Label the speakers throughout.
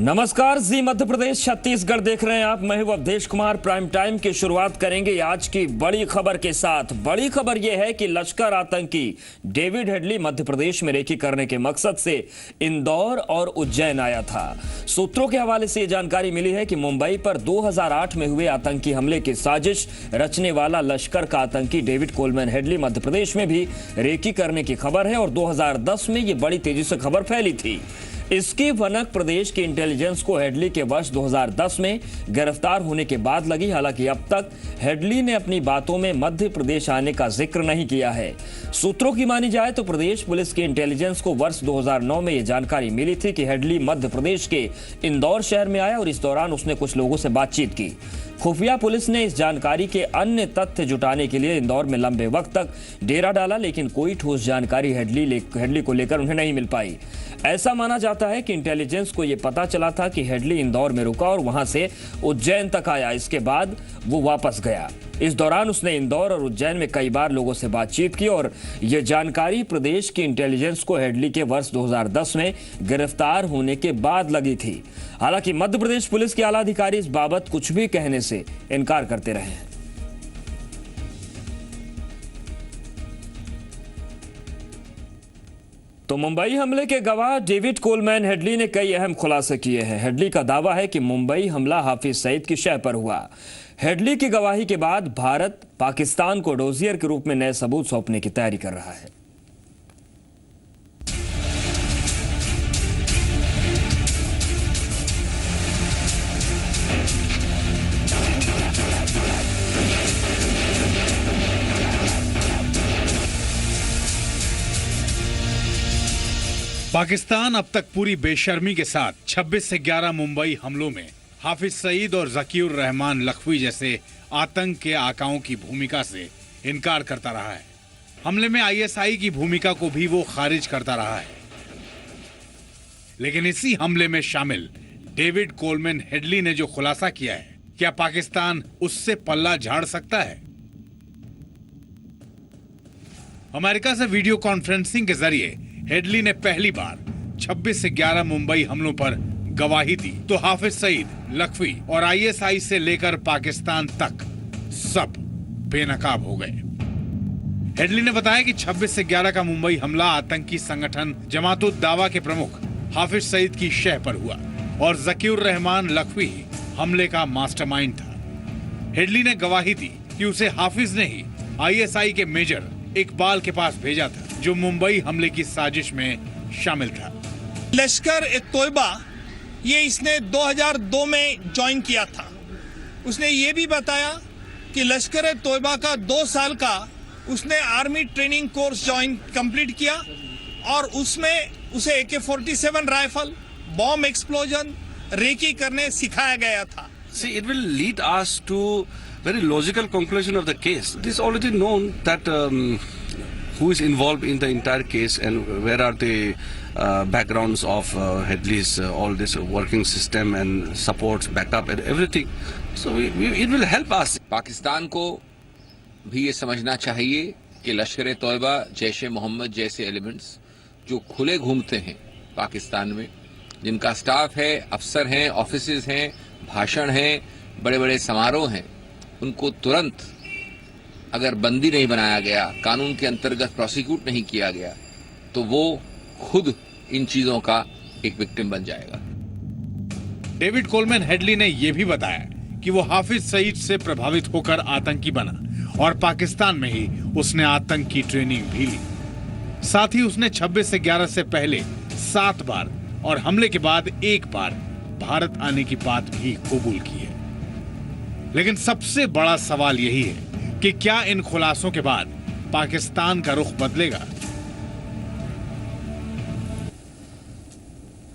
Speaker 1: नमस्कार, जी मध्य प्रदेश छत्तीसगढ़ देख रहे हैं आप। मैं हूं अवधेश कुमार। प्राइम टाइम की शुरुआत करेंगे आज की बड़ी खबर के साथ। बड़ी खबर यह है कि लश्कर आतंकी डेविड हेडली मध्य प्रदेश में रेकी करने के मकसद से इंदौर और उज्जैन आया था। सूत्रों के हवाले से यह जानकारी मिली है कि मुंबई पर 2008 में हुए आतंकी हमले की साजिश रचने वाला लश्कर का आतंकी David Coleman Headley Madhya Pradesh में भी रेकी करने की खबर है और 2010 में यह बड़ी तेजी से खबर फैली थी। इसकी भनक प्रदेश की इंटेलिजेंस को हेडली के वर्ष 2010 में गिरफ्तार होने के बाद लगी। हालांकि अब तक हेडली ने अपनी बातों में मध्य प्रदेश आने का जिक्र नहीं किया है। सूत्रों की मानी जाए तो प्रदेश पुलिस की इंटेलिजेंस को वर्ष 2009 में यह जानकारी मिली थी कि हेडली मध्य प्रदेश के इंदौर शहर में आया और इस दौरान उसने कुछ लोगों से बातचीत की। खुफिया पुलिस ने इस जानकारी के अन्य तथ्य जुटाने के लिए इंदौर में लंबे वक्त तक डेरा डाला, लेकिन कोई ठोस जानकारी हेडली को लेकर उन्हें नहीं मिल पाई। ऐसा माना जाता है कि इंटेलिजेंस को यह पता चला था कि हेडली इंदौर में रुका और वहां से उज्जैन तक आया। इसके बाद वो वापस गया। इस दौरान उसने इंदौर और उज्जैन में कई बार लोगों से बातचीत की और यह जानकारी प्रदेश की इंटेलिजेंस को हेडली के वर्ष 2010 में गिरफ्तार होने के बाद लगी थी। हालांकि मध्य प्रदेश पुलिस के आला अधिकारी इस बाबत कुछ भी कहने से इनकार करते रहे हैं। तो मुंबई हमले के गवाह डेविड कोलमैन हेडली ने कई अहम खुलासे किए हैं। हेडली का दावा है कि मुंबई हमला हाफिज सईद की शह पर हुआ। हेडली की गवाही के बाद भारत पाकिस्तान को डोजियर के रूप में नए सबूत सौंपने की तैयारी कर रहा है।
Speaker 2: पाकिस्तान अब तक पूरी बेशर्मी के साथ 26 से 11 मुंबई हमलों में हाफिज सईद और ज़कीउर रहमान लखवी जैसे आतंक के आकाओं की भूमिका से इनकार करता रहा है। हमले में आईएसआई की भूमिका को भी वो खारिज करता रहा है। लेकिन इसी हमले में शामिल डेविड कोलमैन हेडली ने जो खुलासा किया है, क्या पाकिस्तान उससे पल्ला झाड़ सकता है? अमेरिका से वीडियो कॉन्फ्रेंसिंग के जरिए हेडली ने पहली बार 26 से 11 मुंबई हमलों पर गवाही दी तो हाफिज सईद, लखवी और आईएसआई से लेकर पाकिस्तान तक सब बेनकाब हो गए। हेडली ने बताया कि 26 से 11 का मुंबई हमला आतंकी संगठन जमात-उद दावा के प्रमुख हाफिज सईद की शह पर हुआ और ज़कीउर रहमान लखवी हमले का मास्टरमाइंड था। हेडली ने गवाही दी कि उसे हाफिज ने ही आईएसआई के मेजर इकबाल के पास भेजा था, जो मुंबई हमले की साजिश में शामिल था।
Speaker 3: लश्कर ए तोयबा ये इसने 2002 में ज्वाइन किया था। उसने ये भी बताया कि लश्कर ए तोयबा का 2 साल का उसने आर्मी ट्रेनिंग कोर्स कंप्लीट किया और उसमें उसे AK-47 rifle, bomb explosion, recce करने सिखाया गया था।
Speaker 4: See, it will lead us to very logical conclusion of the case. It is already known that who is involved in the entire case and where are the backgrounds of Headley's all this working system and supports, backup and everything. So it will help us.
Speaker 5: Pakistan को भी ये समझना चाहिए कि लश्कर ए तोयबा, जैश ए मोहम्मद जैसे elements जो खुले घूमते हैं पाकिस्तान में, जिनका स्टाफ है, अफसर हैं, ऑफिसेज हैं, भाषण हैं, बड़े बड़े समारोह हैं, उनको तुरंत अगर बंदी नहीं बनाया गया, कानून के अंतर्गत प्रोसिक्यूट नहीं किया गया, तो वो खुद इन चीजों का एक विक्टिम बन जाएगा।
Speaker 2: डेविड कोलमैन हेडली ने यह भी बताया कि वो हाफिज सईद से प्रभावित होकर आतंकी बना और पाकिस्तान में ही उसने आतंक की ट्रेनिंग भी ली। साथ ही उसने 26 से 11 से पहले 7 बार और हमले के बाद 1 बार भारत आने की बात भी कबूल की है। लेकिन सबसे बड़ा सवाल यही है कि क्या इन खुलासों के बाद पाकिस्तान का रुख बदलेगा?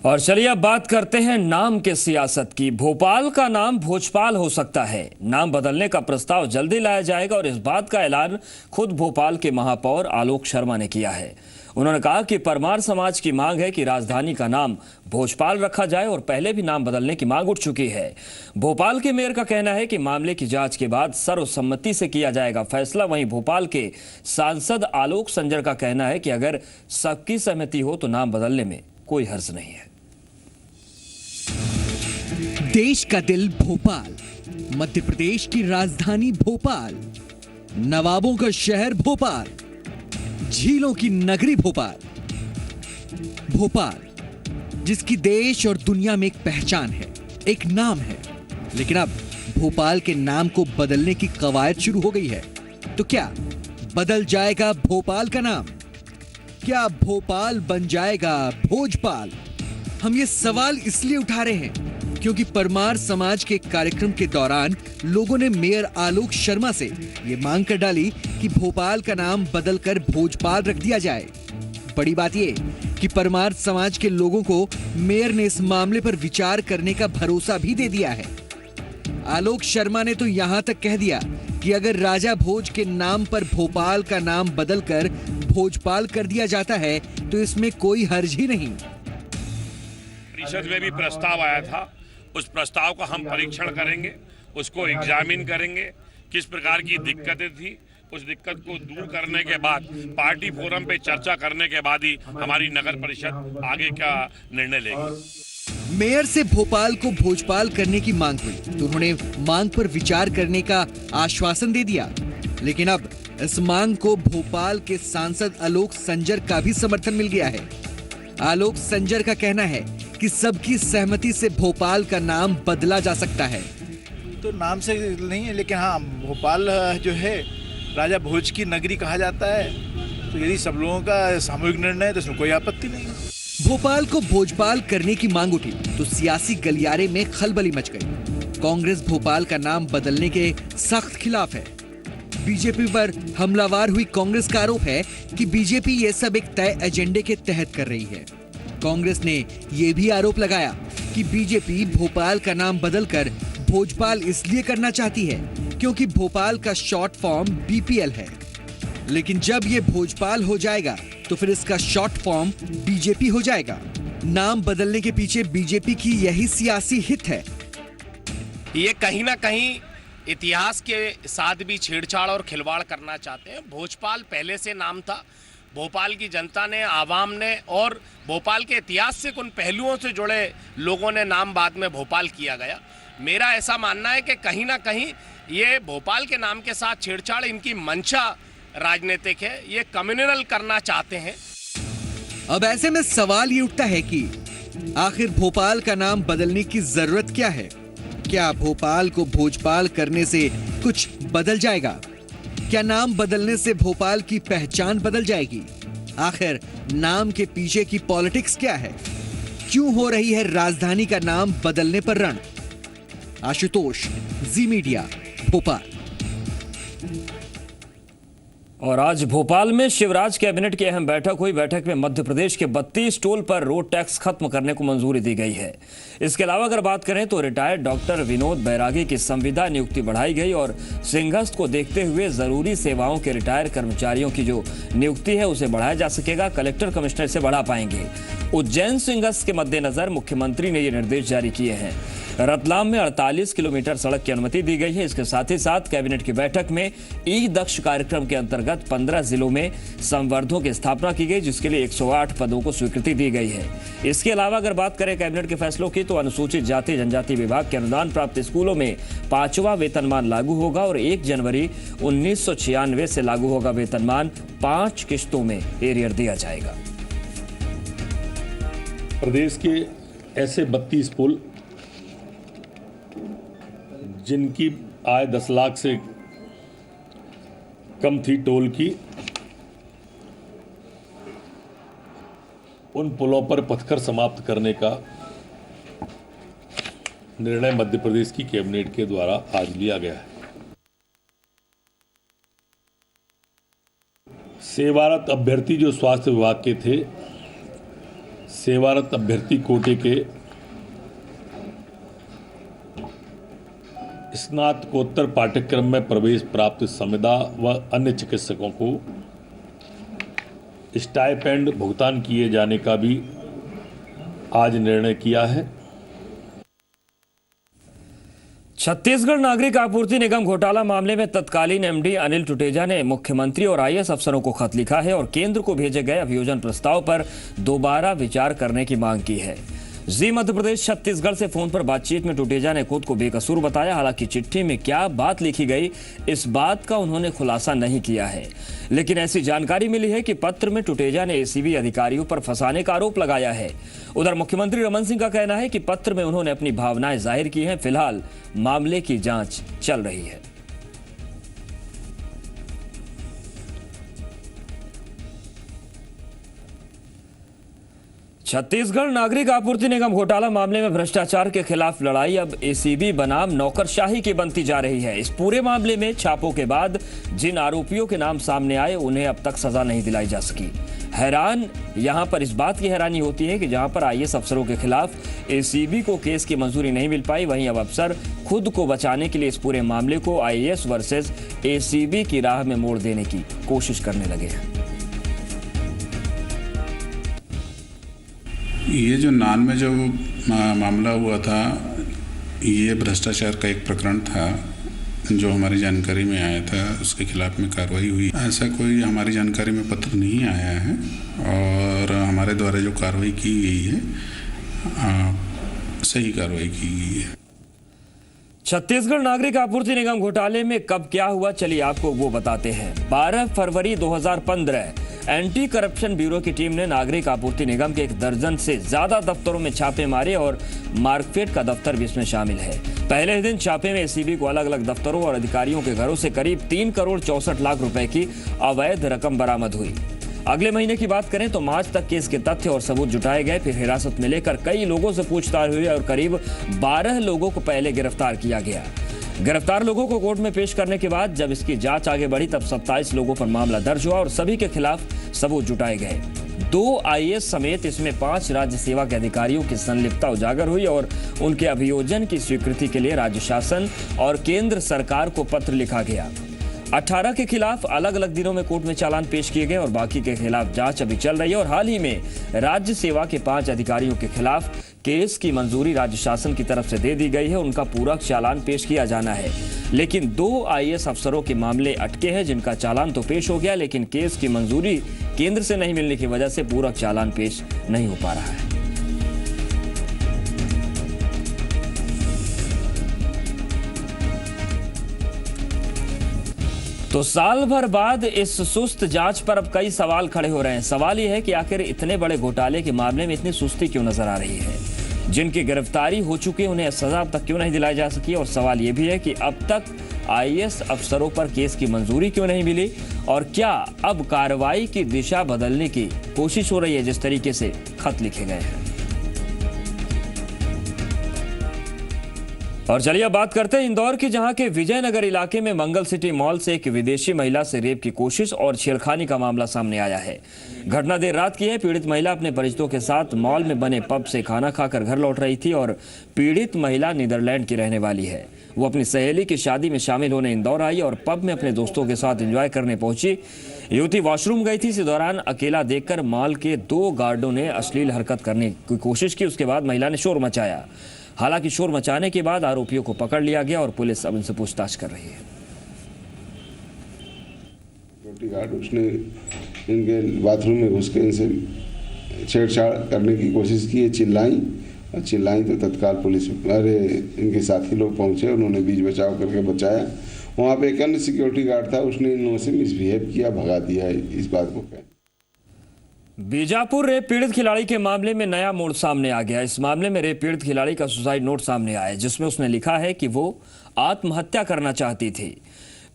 Speaker 1: और चलिए अब बात करते हैं नाम के सियासत की। भोपाल का नाम भोजपाल हो सकता है। नाम बदलने का प्रस्ताव जल्दी लाया जाएगा और इस बात का ऐलान खुद भोपाल के महापौर आलोक शर्मा ने किया है। उन्होंने कहा कि परमार समाज की मांग है कि राजधानी का नाम भोजपाल रखा जाए और पहले भी नाम बदलने की मांग उठ चुकी है। भोपाल के मेयर का कहना है कि मामले की जांच के बाद सर्वसम्मति से किया जाएगा फैसला। वहीं भोपाल के सांसद आलोक संजर का कहना है कि अगर सबकी सहमति हो तो नाम बदलने में कोई हर्ज नहीं है।
Speaker 6: देश का दिल भोपाल, मध्य प्रदेश की राजधानी भोपाल, नवाबों का शहर भोपाल, झीलों की नगरी भोपाल। भोपाल जिसकी देश और दुनिया में एक पहचान है, एक नाम है। लेकिन अब भोपाल के नाम को बदलने की कवायद शुरू हो गई है। तो क्या बदल जाएगा भोपाल का नाम? क्या भोपाल बन जाएगा भोजपाल? हम ये सवाल इसलिए उठा रहे हैं क्योंकि परमार समाज के कार्यक्रम के दौरान लोगों ने मेयर आलोक शर्मा से ये मांग कर डाली कि भोपाल का नाम बदलकर भोजपाल रख दिया जाए। बड़ी बात ये कि परमार समाज के लोगों को मेयर ने इस मामले पर विचार करने का भरोसा भी दे दिया है। आलोक शर्मा ने तो यहां तक कह दिया कि अगर राजा भोज के नाम पर भोपाल का नाम बदलकर भोजपाल कर दिया जाता है तो इसमें कोई हर्ज ही नहीं।
Speaker 7: परिषद में भी प्रस्ताव आया था, उस प्रस्ताव का हम परीक्षण करेंगे, उसको एग्जामिन करेंगे, किस प्रकार की दिक्कतें थी, उस दिक्कत को दूर करने के बाद पार्टी फोरम पे चर्चा करने के बाद ही हमारी नगर परिषद आगे का निर्णय लेगी।
Speaker 6: मेयर से भोपाल को भोजपाल करने की मांग हुई तो उन्होंने मांग पर विचार करने का आश्वासन दे दिया। लेकिन अब इस मांग को भोपाल के सांसद आलोक संजर का भी समर्थन मिल गया है। आलोक संजर का कहना है कि सबकी सहमति से भोपाल का नाम बदला जा सकता है।
Speaker 8: तो नाम से नहीं है, लेकिन हाँ, भोपाल जो है राजा भोज की नगरी कहा जाता है, तो यदि सब लोगों का सामूहिक निर्णय है तो इसमें कोई आपत्ति नहीं है।
Speaker 6: भोपाल को भोजपाल करने की मांग उठी तो सियासी गलियारे में खलबली मच गई। कांग्रेस भोपाल का नाम बदलने के सख्त खिलाफ है। बीजेपी पर हमलावर हुई कांग्रेस का आरोप है कि बीजेपी ये सब एक तय एजेंडे के तहत कर रही है। कांग्रेस ने यह भी आरोप लगाया कि बीजेपी भोपाल का नाम बदलकर भोजपाल इसलिए करना चाहती है क्योंकि भोपाल का शॉर्ट फॉर्म बीपीएल है। लेकिन जब ये भोजपाल हो जाएगा तो फिर इसका शॉर्ट फॉर्म बीजेपी हो जाएगा। नाम बदलने के पीछे बीजेपी की यही सियासी हित है।
Speaker 9: ये कहीं ना कहीं इतिहास के साथ भी छेड़छाड़ और खिलवाड़ करना चाहते हैं। भोजपाल पहले से नाम था, भोपाल की जनता ने, आवाम ने और भोपाल के इतिहास से उन पहलुओं से जुड़े लोगों ने नाम बाद में भोपाल किया गया। मेरा ऐसा मानना है कि कहीं ना कहीं ये भोपाल के नाम के साथ छेड़छाड़ इनकी मंशा राजनीतिक है, ये कम्युनल करना चाहते हैं।
Speaker 6: अब ऐसे में सवाल ये उठता है कि आखिर भोपाल का नाम बदलने की जरूरत क्या है? क्या भोपाल को भोजपाल करने से कुछ बदल जाएगा? क्या नाम बदलने से भोपाल की पहचान बदल जाएगी? आखिर नाम के पीछे की पॉलिटिक्स क्या है? क्यों हो रही है राजधानी का नाम बदलने पर रण? आशुतोष, जी मीडिया, भोपाल।
Speaker 1: और आज भोपाल में शिवराज कैबिनेट की अहम बैठक हुई। बैठक में मध्य प्रदेश के 32 टोल पर रोड टैक्स खत्म करने को मंजूरी दी गई है। इसके अलावा अगर बात करें तो रिटायर्ड डॉक्टर विनोद बैरागी की संविदा नियुक्ति बढ़ाई गई और सिंहस्थ को देखते हुए जरूरी सेवाओं के रिटायर कर्मचारियों की जो नियुक्ति है उसे बढ़ाया जा सकेगा। कलेक्टर कमिश्नर से बढ़ा पाएंगे। उज्जैन सिंहस्थ के मद्देनजर मुख्यमंत्री ने ये निर्देश जारी किए हैं। रतलाम में 48 किलोमीटर सड़क की अनुमति दी गई है। इसके साथ ही साथ कैबिनेट की बैठक में ई दक्ष कार्यक्रम के अंतर्गत 15 जिलों में संवर्धों की स्थापना की गई, जिसके लिए 108 पदों को स्वीकृति दी गई है। इसके अलावा अगर बात करें कैबिनेट के फैसलों की तो अनुसूचित जाति जनजाति विभाग के अनुदान प्राप्त स्कूलों में 5वां वेतनमान लागू होगा और 1 जनवरी 1996 से लागू होगा वेतनमान। 5 किश्तों में एरियर दिया जाएगा।
Speaker 10: प्रदेश के ऐसे 32 पुल जिनकी आय 10 लाख से कम थी टोल की, उन पुलों पर पथकर समाप्त करने का निर्णय मध्य प्रदेश की कैबिनेट के द्वारा आज लिया गया है। सेवारत अभ्यर्थी जो स्वास्थ्य विभाग के थे, सेवारत अभ्यर्थी कोटे के स्नातकोत्तर पाठ्यक्रम में प्रवेश प्राप्त संविदा व अन्य चिकित्सकों को स्टाइपेंड भुगतान किए जाने का भी आज निर्णय किया है।
Speaker 1: छत्तीसगढ़ नागरिक आपूर्ति निगम घोटाला मामले में तत्कालीन एमडी अनिल टुटेजा ने मुख्यमंत्री और आईएएस अफसरों को खत लिखा है और केंद्र को भेजे गए अभियोजन प्रस्ताव पर दोबारा विचार करने की मांग की है। जी मध्य प्रदेश छत्तीसगढ़ से फोन पर बातचीत में टुटेजा ने खुद को बेकसूर बताया। हालांकि चिट्ठी में क्या बात लिखी गई इस बात का उन्होंने खुलासा नहीं किया है, लेकिन ऐसी जानकारी मिली है कि पत्र में टुटेजा ने एसीबी अधिकारियों पर फंसाने का आरोप लगाया है। उधर मुख्यमंत्री रमन सिंह का कहना है कि पत्र में उन्होंने अपनी भावनाएं जाहिर की हैं। फिलहाल मामले की जांच चल रही है। छत्तीसगढ़ नागरिक आपूर्ति निगम घोटाला मामले में भ्रष्टाचार के खिलाफ लड़ाई अब एसीबी बनाम नौकरशाही की बनती जा रही है। इस पूरे मामले में छापों के बाद जिन आरोपियों के नाम सामने आए उन्हें अब तक सजा नहीं दिलाई जा सकी। हैरान यहां पर इस बात की हैरानी होती है कि जहां पर आईएएस अफसरों के खिलाफ एसीबी को केस की मंजूरी नहीं मिल पाई, वहीं अब अफसर खुद को बचाने के लिए इस पूरे मामले को आईएएस वर्सेस एसीबी की राह में मोड़ देने की कोशिश करने लगे हैं।
Speaker 11: ये जो नान में जो मामला हुआ था, ये भ्रष्टाचार का एक प्रकरण था जो हमारी जानकारी में आया था, उसके खिलाफ में कार्रवाई हुई। ऐसा कोई हमारी जानकारी में पत्र नहीं आया है और हमारे द्वारा जो कार्रवाई की गई है सही कार्रवाई की गई है।
Speaker 1: छत्तीसगढ़ नागरिक आपूर्ति निगम घोटाले में कब क्या हुआ, चलिए आपको वो बताते हैं। 12 फरवरी 2015 एंटी करप्शन ब्यूरो की टीम ने नागरिक आपूर्ति निगम के 1 दर्जन से ज्यादा दफ्तरों में छापे मारे और मार्कफेड का दफ्तर भी इसमें शामिल है। पहले ही दिन छापे में एसीबी को अलग अलग दफ्तरों और अधिकारियों के घरों से करीब 3 करोड़ 64 लाख रुपए की अवैध रकम बरामद हुई। अगले महीने की बात करें तो मार्च तक केस के तथ्य और सबूत जुटाए गए। फिर हिरासत में लेकर कई लोगों से पूछताछ हुई और करीब 12 लोगों को पहले गिरफ्तार किया गया। गिरफ्तार लोगों को कोर्ट में पेश करने के बाद जब इसकी जांच आगे बढ़ी तब 27 लोगों पर मामला दर्ज हुआ और सभी के खिलाफ सबूत जुटाए गए। 2 आईएएस समेत इसमें 5 राज्य सेवा के अधिकारियों की संलिप्तता उजागर हुई और उनके अभियोजन की स्वीकृति के लिए राज्य शासन और केंद्र सरकार को पत्र लिखा गया। 18 के खिलाफ अलग अलग दिनों में कोर्ट में चालान पेश किए गए और बाकी के खिलाफ जांच अभी चल रही है। और हाल ही में राज्य सेवा के 5 अधिकारियों के खिलाफ केस की मंजूरी राज्य शासन की तरफ से दे दी गई है। उनका पूरक चालान पेश किया जाना है, लेकिन 2 आईएएस अफसरों के मामले अटके हैं जिनका चालान तो पेश हो गया, लेकिन केस की मंजूरी केंद्र से नहीं मिलने की वजह से पूरक चालान पेश नहीं हो पा रहा है। तो साल भर बाद इस सुस्त जांच पर अब कई सवाल खड़े हो रहे हैं। सवाल यह है कि आखिर इतने बड़े घोटाले के मामले में इतनी सुस्ती क्यों नजर आ रही है। जिनकी गिरफ्तारी हो चुकी है उन्हें सजा अब तक क्यों नहीं दिलाई जा सकी, और सवाल यह भी है कि अब तक आईएएस अफसरों पर केस की मंजूरी क्यों नहीं मिली, और क्या अब कार्रवाई की दिशा बदलने की कोशिश हो रही है जिस तरीके से खत लिखे गए हैं। और चलिए अब बात करते हैं इंदौर की, जहां के विजयनगर इलाके में मंगल सिटी मॉल से एक विदेशी महिला से रेप की कोशिश और छेड़खानी का मामला सामने आया है। घटना देर रात की है। पीड़ित महिला अपने परिचितों के साथ मॉल में बने पब से खाना खाकर घर लौट रही थी और पीड़ित महिला नीदरलैंड की रहने वाली है। वो अपनी सहेली की शादी में शामिल होने इंदौर आई और पब में अपने दोस्तों के साथ एंजॉय करने पहुंची। युवती वॉशरूम गई थी। इसी दौरान अकेला देखकर मॉल के 2 गार्डों ने अश्लील हरकत करने की कोशिश की। उसके बाद महिला ने शोर मचाया। हालांकि शोर मचाने के बाद आरोपियों को पकड़ लिया गया और पुलिस अब उनसे पूछताछ कर रही है।
Speaker 12: सिक्योरिटी गार्ड उसने इनके बाथरूम में घुस के इनसे छेड़छाड़ करने की कोशिश की, चिल्लाई तो तत्काल पुलिस इनके साथी लोग पहुंचे, उन्होंने बीच बचाव करके बचाया। वहाँ पे एक अन्य सिक्योरिटी गार्ड था, उसने इन लोगों से मिसबिहेव किया, भगा दिया इस बात को कह।
Speaker 1: बीजापुर रेप पीड़ित खिलाड़ी के मामले में नया मोड़ सामने आ गया। इस मामले में रेप पीड़ित खिलाड़ी का सुसाइड नोट सामने आया जिसमें उसने लिखा है कि वो आत्महत्या करना चाहती थी।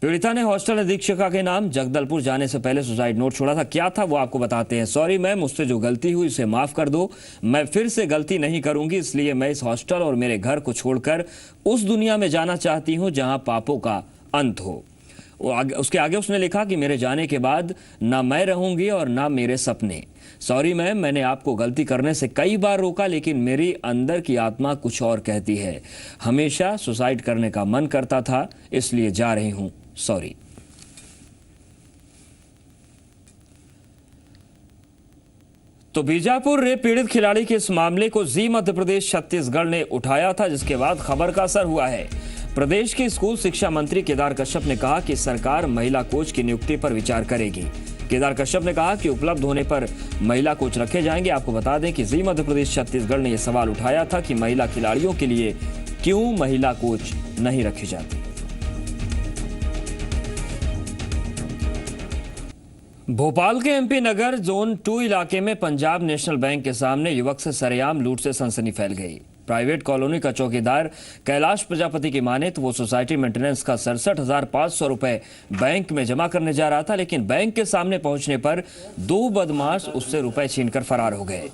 Speaker 1: पीड़िता ने हॉस्टल अधीक्षका के नाम जगदलपुर जाने से पहले सुसाइड नोट छोड़ा था। क्या था वो आपको बताते हैं। सॉरी मैम, मुझसे जो गलती हुई उसे माफ कर दो। मैं फिर से गलती नहीं करूंगी, इसलिए मैं इस हॉस्टल और मेरे घर को छोड़कर उस दुनिया में जाना चाहती हूँ जहाँ पापों का अंत हो। उसके आगे उसने लिखा कि मेरे जाने के बाद ना मैं रहूंगी और ना मेरे सपने। सॉरी मैम, मैंने आपको गलती करने से कई बार रोका, लेकिन मेरी अंदर की आत्मा कुछ और कहती है। हमेशा सुसाइड करने का मन करता था, इसलिए जा रही हूं, सॉरी। तो बीजापुर रेप पीड़ित खिलाड़ी के इस मामले को जी मध्य प्रदेश छत्तीसगढ़ ने उठाया था, जिसके बाद खबर का असर हुआ है। प्रदेश के स्कूल शिक्षा मंत्री केदार कश्यप ने कहा कि सरकार महिला कोच की नियुक्ति पर विचार करेगी। केदार कश्यप ने कहा कि उपलब्ध होने पर महिला कोच रखे जाएंगे। आपको बता दें कि जी मध्य प्रदेश छत्तीसगढ़ ने यह सवाल उठाया था कि महिला खिलाड़ियों के लिए क्यों महिला कोच नहीं रखे जाते। भोपाल के एमपी नगर जोन 2 इलाके में पंजाब नेशनल बैंक के सामने युवक से सरेआम लूट से सनसनी फैल गई। प्राइवेट कॉलोनी का चौकीदार कैलाश प्रजापति की माने तो वो सोसाइटी मेंटेनेंस का 67,500 रुपए बैंक में जमा करने जा रहा था, लेकिन बैंक के सामने पहुंचने पर 2 बदमाश उससे रुपए छीनकर फरार हो गए।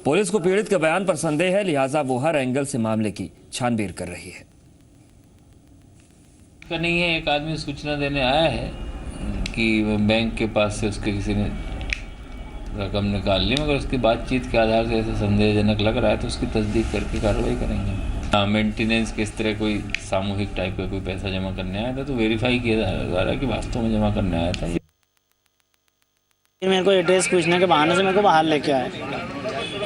Speaker 1: पुलिस को पीड़ित के बयान पर संदेह है, लिहाजा वो हर एंगल से मामले की छानबीन कर रही है।
Speaker 13: नहीं है, एक आदमी सूचना देने आया है कि बैंक के पास से उसके किसी ने रकम निकाल ली, मगर उसकी बातचीत के आधार से ऐसा संदेहजनक लग रहा है तो उसकी तस्दीक करके कार्रवाई करेंगे। मेंटेनेंस के इस तरह कोई सामूहिक टाइप का कोई पैसा जमा करने आया था तो वेरीफाई किया जा रहा है कि वास्तव में जमा करने आया था।
Speaker 14: मेरे को एड्रेस पूछने के बहाने से मेरे को बाहर लेके आए,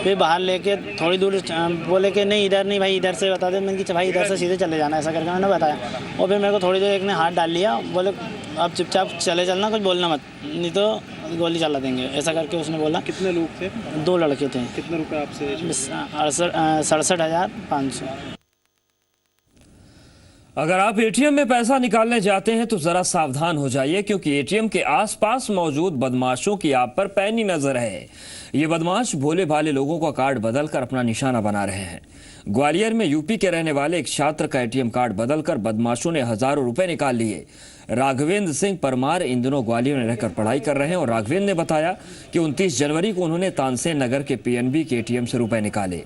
Speaker 14: फिर बाहर लेके थोड़ी दूर बोले कि नहीं इधर नहीं भाई, इधर से बता दे। मैंने कि भाई इधर से सीधे चले जाना, ऐसा करके मैंने बताया। और फिर मेरे को थोड़ी देर एक ने हाथ डाल लिया, बोले अब चुपचाप चले चलना, कुछ बोलना मत, नहीं तो गोली चला देंगे, ऐसा करके उसने बोला।
Speaker 8: कितने लोग थे?
Speaker 14: 2 लड़के थे।
Speaker 8: कितने रुपए आपसे?
Speaker 14: 67,500।
Speaker 1: अगर आप एटीएम में पैसा निकालने जाते हैं तो जरा सावधान हो जाइए, क्योंकि एटीएम के आसपास मौजूद बदमाशों की आप पर पैनी नजर है। ये बदमाश भोले भाले लोगों का कार्ड बदलकर अपना निशाना बना रहे हैं। ग्वालियर में यूपी के रहने वाले एक छात्र का एटीएम कार्ड बदलकर बदमाशों ने हजारों रुपए निकाल लिए। राघवेंद्र सिंह परमार इन दिनों ग्वालियर में रहकर पढ़ाई कर रहे हैं और राघवेंद्र ने बताया कि 29 जनवरी को उन्होंने तानसेन नगर के पीएनबी के एटीएम से रुपए निकाले।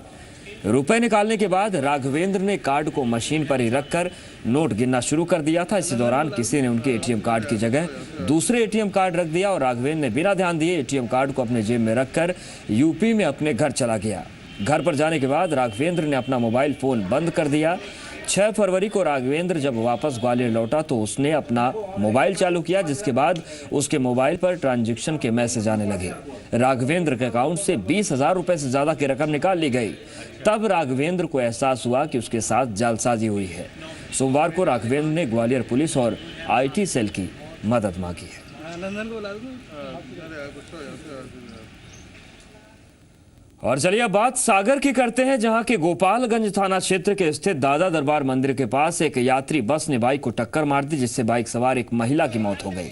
Speaker 1: रुपए निकालने के बाद राघवेंद्र ने कार्ड को मशीन पर ही रखकर नोट गिनना शुरू कर दिया था। इसी दौरान किसी ने उनके एटीएम कार्ड की जगह दूसरे एटीएम कार्ड रख दिया और राघवेंद्र ने बिना ध्यान दिए एटीएम कार्ड को अपने जेब में रखकर यूपी में अपने घर चला गया। घर पर जाने के बाद राघवेंद्र ने अपना मोबाइल फोन बंद कर दिया। 6 फरवरी को राघवेंद्र जब वापस ग्वालियर लौटा तो उसने अपना मोबाइल चालू किया, जिसके बाद उसके मोबाइल पर ट्रांजैक्शन के मैसेज आने लगे। राघवेंद्र के अकाउंट से 20,000 रुपए से ज्यादा की रकम निकाल ली गई। तब राघवेंद्र को एहसास हुआ कि उसके साथ जालसाजी हुई है। सोमवार को राघवेंद्र ने ग्वालियर पुलिस और IT सेल की मदद मांगी है। और चलिए अब बात सागर की करते हैं, जहां के गोपालगंज थाना क्षेत्र के स्थित दादा दरबार मंदिर के पास एक यात्री बस ने बाइक को टक्कर मार दी, जिससे बाइक सवार एक महिला की मौत हो गई।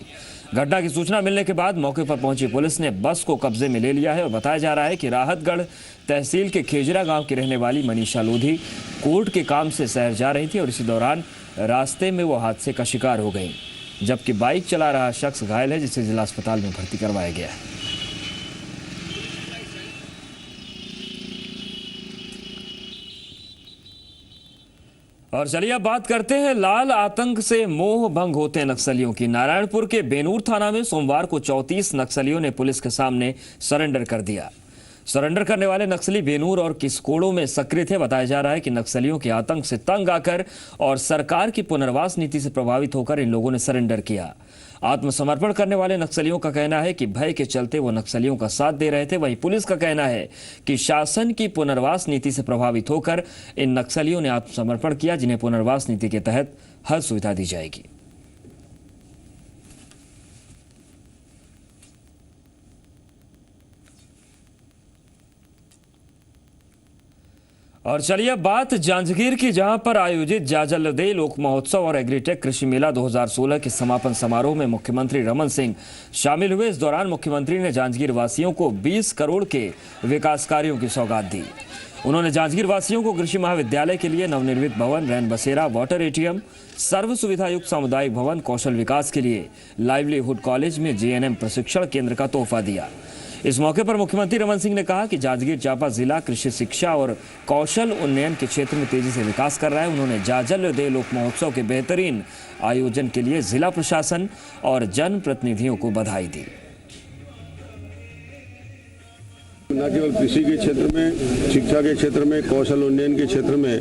Speaker 1: घटना की सूचना मिलने के बाद मौके पर पहुंची पुलिस ने बस को कब्जे में ले लिया है और बताया जा रहा है कि राहतगढ़ तहसील के खेजरा गांव की रहने वाली मनीषा लोधी कोर्ट के काम से शहर जा रही थी और इसी दौरान रास्ते में वो हादसे का शिकार हो गई, जबकि बाइक चला रहा शख्स घायल है, जिसे जिला अस्पताल में भर्ती करवाया गया है। और चलिए अब बात करते हैं लाल आतंक से मोह भंग होते नक्सलियों की। नारायणपुर के बेनूर थाना में सोमवार को 34 नक्सलियों ने पुलिस के सामने सरेंडर कर दिया। सरेंडर करने वाले नक्सली बेनूर और किसकोड़ों में सक्रिय थे। बताया जा रहा है कि नक्सलियों के आतंक से तंग आकर और सरकार की पुनर्वास नीति से प्रभावित होकर इन लोगों ने सरेंडर किया। आत्मसमर्पण करने वाले नक्सलियों का कहना है कि भय के चलते वो नक्सलियों का साथ दे रहे थे। वहीं पुलिस का कहना है कि शासन की पुनर्वास नीति से प्रभावित होकर इन नक्सलियों ने आत्मसमर्पण किया, जिन्हें पुनर्वास नीति के तहत हर सुविधा दी जाएगी। और चलिए बात जांजगीर की, जहां पर आयोजित जाजलदे लोक महोत्सव और एग्रीटेक कृषि मेला 2016 के समापन समारोह में मुख्यमंत्री रमन सिंह शामिल हुए। इस दौरान मुख्यमंत्री ने जांजगीर वासियों को 20 करोड़ के विकास कार्यों की सौगात दी। उन्होंने जांजगीर वासियों को कृषि महाविद्यालय के लिए नवनिर्मित भवन, रैन बसेरा, वाटर एटीएम, सर्व सुविधा युक्त सामुदायिक भवन, कौशल विकास के लिए लाइवलीहुड कॉलेज में JNM प्रशिक्षण केंद्र का तोहफा दिया। इस मौके पर मुख्यमंत्री रमन सिंह ने कहा कि जांजगीर चांपा जिला कृषि शिक्षा और कौशल उन्नयन के क्षेत्र में तेजी से विकास कर रहा है। उन्होंने जाजलदे लोक महोत्सव के बेहतरीन आयोजन के लिए जिला प्रशासन और जनप्रतिनिधियों को बधाई दी।
Speaker 15: न केवल कृषि के क्षेत्र में, शिक्षा के क्षेत्र में, कौशल उन्नयन के क्षेत्र में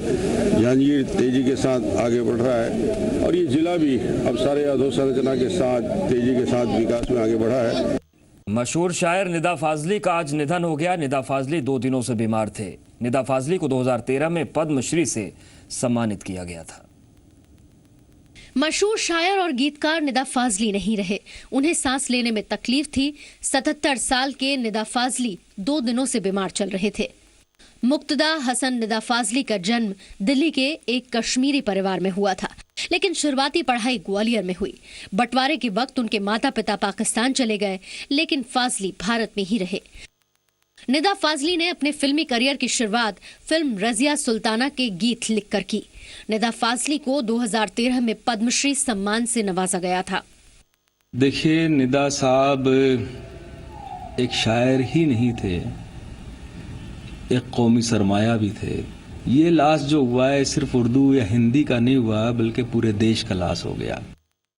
Speaker 15: जांजगीर तेजी के साथ आगे बढ़ रहा है और ये जिला भी अब सारे अधोसंरचना के साथ तेजी के साथ विकास में आगे बढ़ा है।
Speaker 1: मशहूर शायर निदा फाजली का आज निधन हो गया। निदा फाजली 2 दिनों से बीमार थे। निदा फाजली को 2013 में पद्मश्री से सम्मानित किया गया था।
Speaker 16: मशहूर शायर और गीतकार निदा फाजली नहीं रहे। उन्हें सांस लेने में तकलीफ थी। 77 साल के निदा फाजली 2 दिनों से बीमार चल रहे थे। मुक्तदा हसन निदा फाजली का जन्म दिल्ली के एक कश्मीरी परिवार में हुआ था, लेकिन शुरुआती पढ़ाई ग्वालियर में हुई। बंटवारे के वक्त उनके माता पिता पाकिस्तान चले गए, लेकिन फाजली भारत में ही रहे। निदा फाजली ने अपने फिल्मी करियर की शुरुआत फिल्म रजिया सुल्ताना के गीत लिखकर की। निदा फाजली को 2013 में पद्मश्री सम्मान से नवाजा गया था।
Speaker 17: देखिए, निदा साहब एक शायर ही नहीं थे, एक कौमी सरमाया भी थे। ये लॉस जो हुआ है सिर्फ उर्दू या हिंदी का नहीं हुआ, बल्कि पूरे देश का लॉस हो गया।